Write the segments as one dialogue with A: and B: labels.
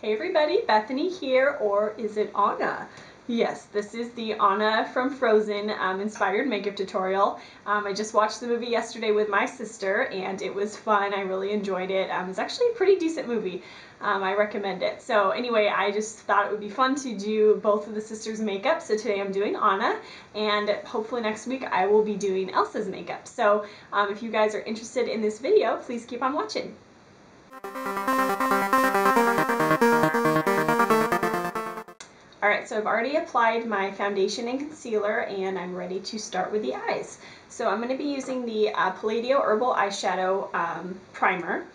A: Hey everybody, Bethany here, or is it Anna? Yes, this is the Anna from Frozen inspired makeup tutorial. I just watched the movie yesterday with my sister and it was fun. I really enjoyed it. It's actually a pretty decent movie. I recommend it. So anyway, I just thought it would be fun to do both of the sisters' makeup. So today I'm doing Anna, and hopefully next week I will be doing Elsa's makeup. So if you guys are interested in this video, please keep on watching. Alright, so I've already applied my foundation and concealer and I'm ready to start with the eyes. So I'm going to be using the Palladio Herbal Eyeshadow Primer.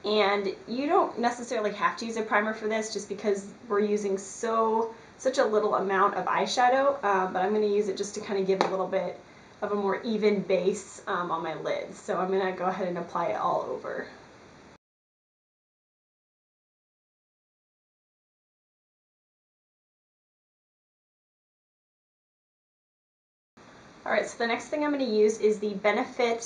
A: And you don't necessarily have to use a primer for this just because we're using such a little amount of eyeshadow, but I'm going to use it just to kind of give a little bit of a more even base on my lids. So I'm going to go ahead and apply it all over. Alright, so the next thing I'm going to use is the Benefit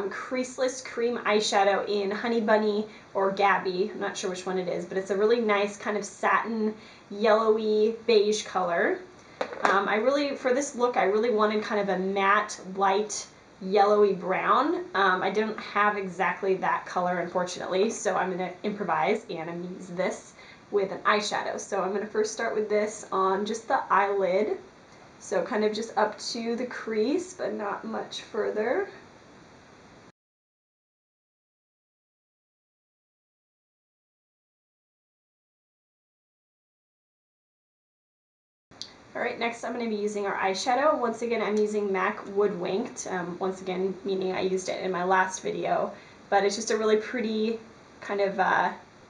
A: Creaseless Cream Eyeshadow in Honey Bunny or Gabi. I'm not sure which one it is, but it's a really nice kind of satin, yellowy, beige color. For this look, I really wanted kind of a matte, light, yellowy brown. I didn't have exactly that color, unfortunately, so I'm going to improvise and I'm going to use this with an eyeshadow. So I'm going to first start with this on just the eyelid. So kind of just up to the crease, but not much further. Alright, next I'm going to be using our eyeshadow. Once again, I'm using MAC Woodwinked. Once again, meaning I used it in my last video. But it's just a really pretty kind of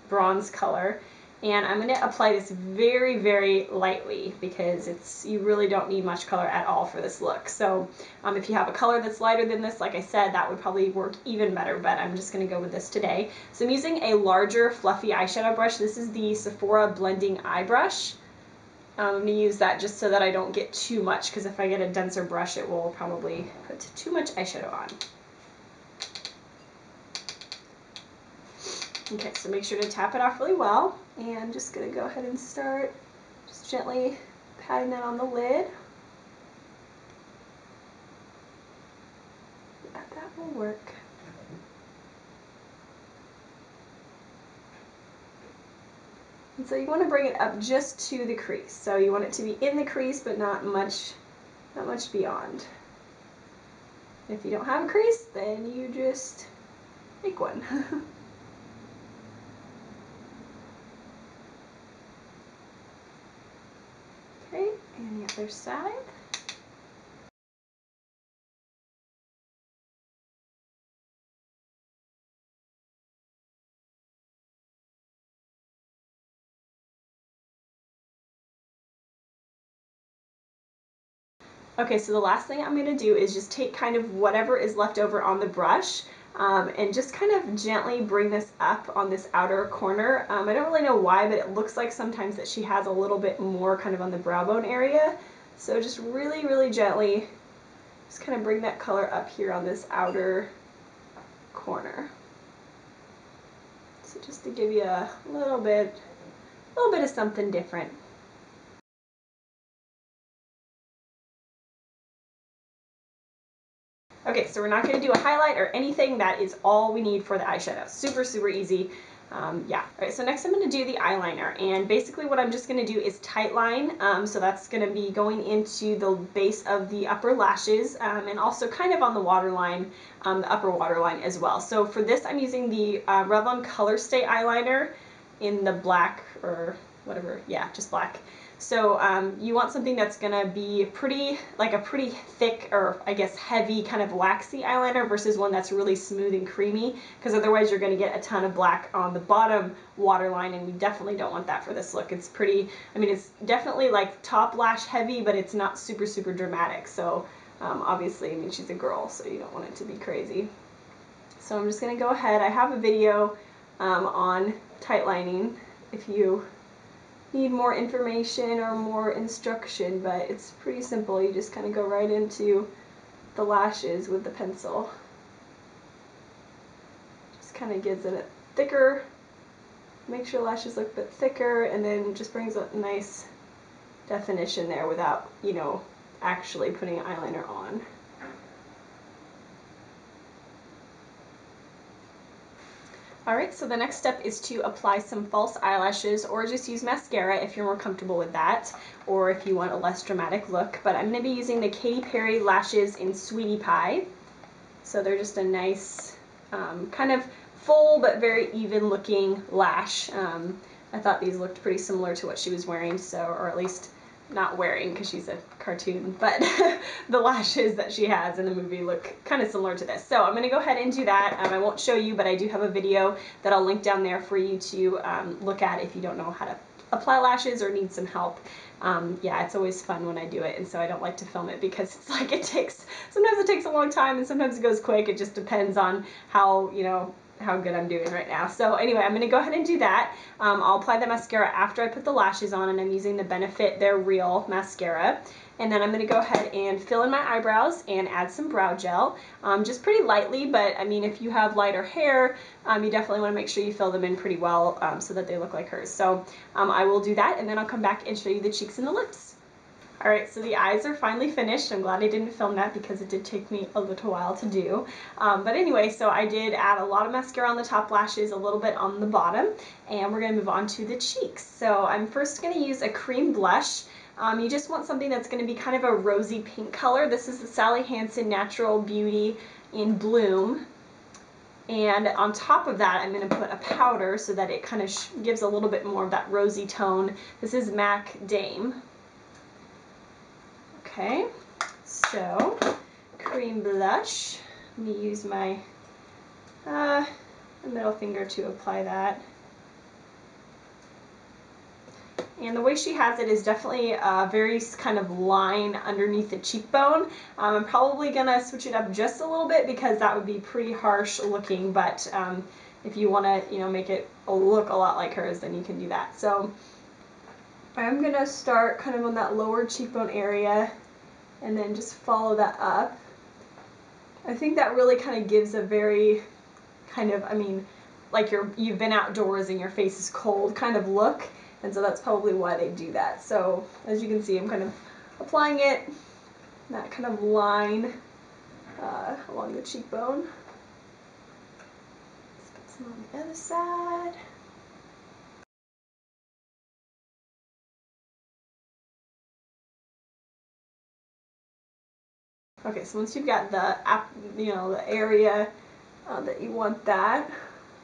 A: bronze color. And I'm going to apply this very, very lightly because you really don't need much color at all for this look. So if you have a color that's lighter than this, like I said, that would probably work even better, but I'm just going to go with this today. So I'm using a larger fluffy eyeshadow brush. This is the Sephora Blending Eye Brush. I'm going to use that just so that I don't get too much, because if I get a denser brush it will probably put too much eyeshadow on. Okay, so make sure to tap it off really well, and I'm just going to go ahead and start just gently patting that on the lid. Yeah, that will work. And so you want to bring it up just to the crease. So you want it to be in the crease, but not much beyond. If you don't have a crease, then you just make one. Okay, and the other side. Okay, so the last thing I'm going to do is just take kind of whatever is left over on the brush and just kind of gently bring this up on this outer corner. I don't really know why, but it looks like sometimes that she has a little bit more kind of on the brow bone area. So just really, really gently just kind of bring that color up here on this outer corner. So just to give you a little bit of something different. Okay, so we're not going to do a highlight or anything. That is all we need for the eyeshadow. Super, super easy. Yeah. Alright, so next I'm going to do the eyeliner. And basically what I'm just going to do is tightline. So that's going to be going into the base of the upper lashes and also kind of on the waterline, the upper waterline as well. So for this I'm using the Revlon Colorstay eyeliner in the black or whatever. Yeah, just black. So you want something that's going to be like a pretty thick, or I guess heavy, kind of waxy eyeliner versus one that's really smooth and creamy, because otherwise you're going to get a ton of black on the bottom waterline, and we definitely don't want that for this look. It's pretty, I mean, it's definitely like top lash heavy, but it's not super, super dramatic. So obviously, I mean, she's a girl, so you don't want it to be crazy. So I'm just going to go ahead. I have a video on tightlining if you need more information or more instruction, but it's pretty simple. You just kind of go right into the lashes with the pencil. Just kind of gives it a thicker, makes your lashes look a bit thicker, and then just brings a nice definition there without, you know, actually putting eyeliner on. Alright, so the next step is to apply some false eyelashes, or just use mascara if you're more comfortable with that, or if you want a less dramatic look. But I'm going to be using the Katy Perry lashes in Sweetie Pie. So they're just a nice, kind of full but very even looking lash. I thought these looked pretty similar to what she was wearing, so, or at least not wearing because she's a cartoon, but the lashes that she has in the movie look kind of similar to this. So I'm going to go ahead and do that. I won't show you, but I do have a video that I'll link down there for you to look at if you don't know how to apply lashes or need some help. Yeah, it's always fun when I do it, and so I don't like to film it because it's like sometimes it takes a long time and sometimes it goes quick. It just depends on how, you know, how good I'm doing right now. So anyway, I'm going to go ahead and do that. I'll apply the mascara after I put the lashes on, and I'm using the Benefit They're Real mascara. And then I'm going to go ahead and fill in my eyebrows and add some brow gel, just pretty lightly, but I mean, if you have lighter hair, you definitely want to make sure you fill them in pretty well so that they look like hers. So I will do that, and then I'll come back and show you the cheeks and the lips. Alright, so the eyes are finally finished. I'm glad I didn't film that because it did take me a little while to do. But anyway, so I did add a lot of mascara on the top lashes, a little bit on the bottom, and we're going to move on to the cheeks. So I'm first going to use a cream blush. You just want something that's going to be kind of a rosy pink color. This is the Sally Hansen Natural Beauty in Bloom. And on top of that, I'm going to put a powder so that it kind of gives a little bit more of that rosy tone. This is MAC Dame. Okay, so cream blush. I'm going to use my middle finger to apply that. And the way she has it is definitely a very kind of line underneath the cheekbone. I'm probably going to switch it up just a little bit because that would be pretty harsh looking, but if you want to, you know, make it look a lot like hers, then you can do that. So I'm going to start kind of on that lower cheekbone area and then just follow that up. I think that really kind of gives a very kind of, I mean, like you've been outdoors and your face is cold kind of look, and so that's probably why they do that. So as you can see, I'm kind of applying it, that kind of line along the cheekbone. Let's put some on the other side. Okay, so once you've got the, you know, the area that you want that,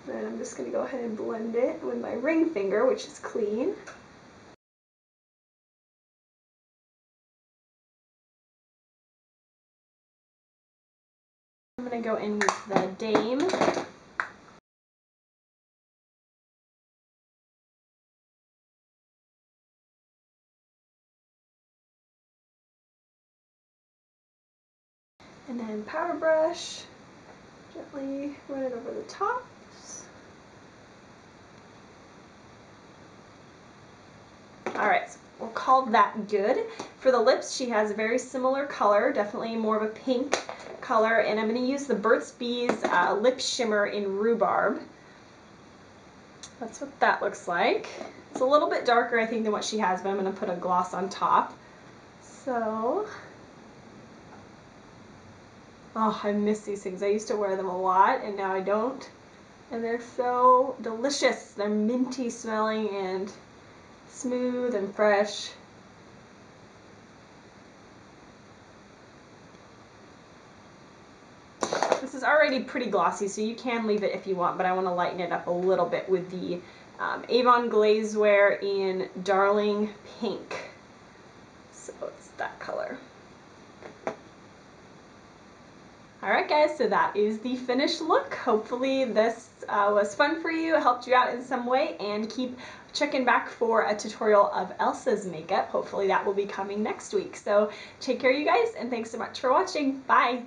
A: then I'm just going to go ahead and blend it with my ring finger, which is clean. I'm going to go in with the Dame. And then powder brush, gently run it over the tops. Alright, so we'll call that good. For the lips, she has a very similar color, definitely more of a pink color, and I'm going to use the Burt's Bees Lip Shimmer in Rhubarb. That's what that looks like. It's a little bit darker, I think, than what she has, but I'm going to put a gloss on top. So, oh, I miss these things. I used to wear them a lot, and now I don't. And they're so delicious. They're minty smelling and smooth and fresh. This is already pretty glossy, so you can leave it if you want, but I want to lighten it up a little bit with the Avon Glazewear in Darling Pink. So it's that color. Alright guys, so that is the finished look. Hopefully this was fun for you, helped you out in some way, and keep checking back for a tutorial of Elsa's makeup. Hopefully that will be coming next week. So take care you guys, and thanks so much for watching. Bye!